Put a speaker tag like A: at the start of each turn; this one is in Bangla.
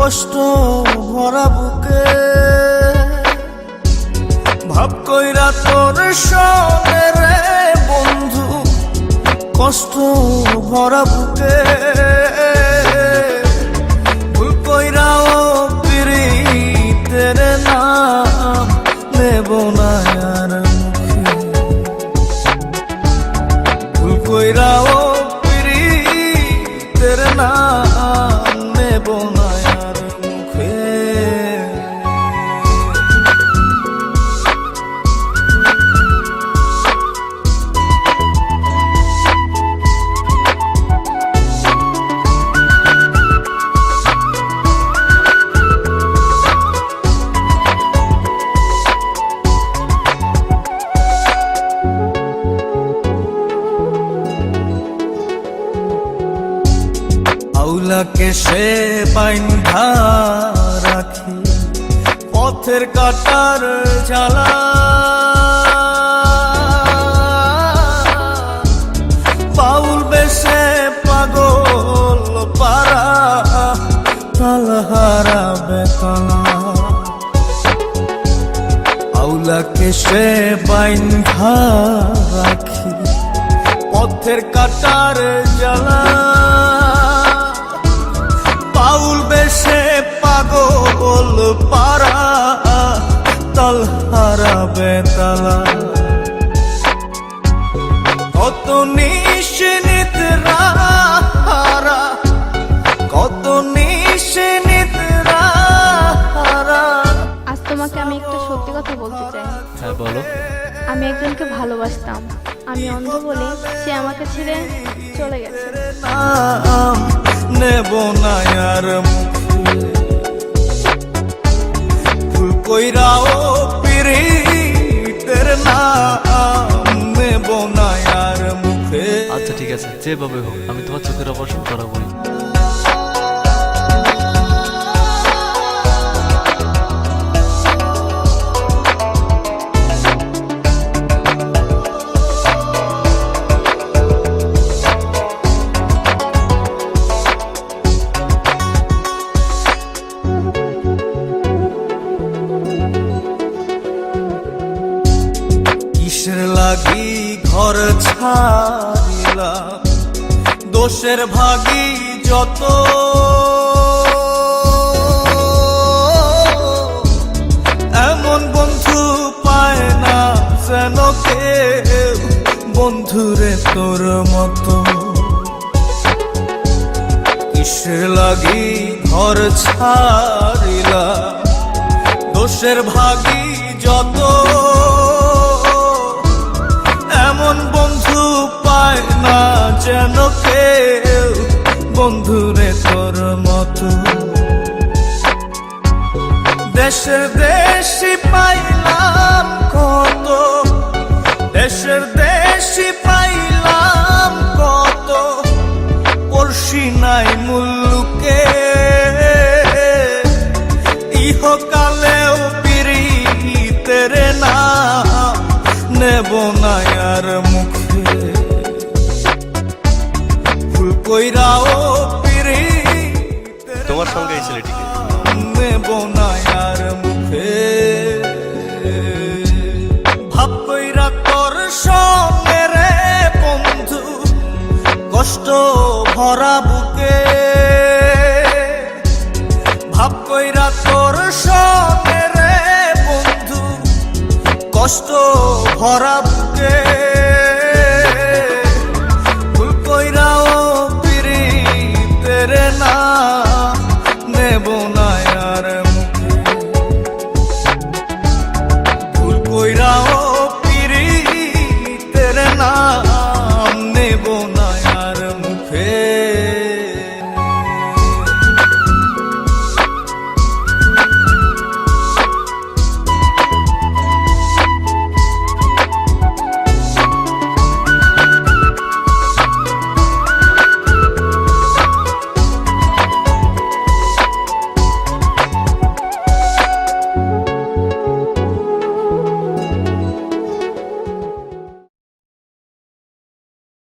A: কষ্ট ভরা বুকে ভাব কইরা তোর সনে রে বন্ধু, কষ্ট ভরা বুকে ভুল কইরাও পিরিতের নাম নেব না আর মুখে, ভুল কইরাও পিরিতের নাম নেব না আর মুখে। আউলাকে সে বাইন্ধা রাখি পথের কাটার জ্বালা, বাউল বেশে পাগল পারা তালহারা বেতলা। আউলাকে সে বাইন্ধা রাখি পথের কাটার জ্বালা, বাউল বেশে পাগল পারা তালহারা বেতালা। কত নিশিনিতরা কত নিশিনিতরা।
B: আজ তোমাকে আমি একটা সত্যি কথা বলতে চাই।
C: হ্যাঁ বলো।
B: আমি একজনকে ভালোবাসতাম, আমি অন্ধ বলে সে আমাকে ছেড়ে চলে গেছে।
A: নেব না আর মুখে, ভুল কইরাও পিরিতের নাম নেব না আর মুখে।
C: আচ্ছা ঠিক আছে, যেভাবে হোক আমি তোমার চোখের অপারেশন করাবোই।
A: কিসের লাগি ঘর ছাড়িলাম, দোষের ভাগী যত, এমন বন্ধু পায় না যেন কেউ বন্ধুরে তোর মতো। কিসের লাগি ঘর ছাড়িলাম, দোষের ভাগী যত, এমন বন্ধু পায় না যেন কেউ বন্ধুরে তোর মতো। দেশের দেশি পাইলাম কত, দেশের দেশি পাইলাম কত, পড়শি নাই মুল্লুকে ইহকালেও পিরিতের নাম নেব না আর মুখে, ভুল কইরাও পিরিতের
D: তোমার সঙ্গে এই ছেলেটিকে
A: নেব না আর মুখে। ভাব কইরা তোর সঙ্গে রে বন্ধু, কষ্ট ভরা বুকে ভাব কইরা তোর সঙ্গে রে বন্ধু, কষ্ট ভরা বুকে।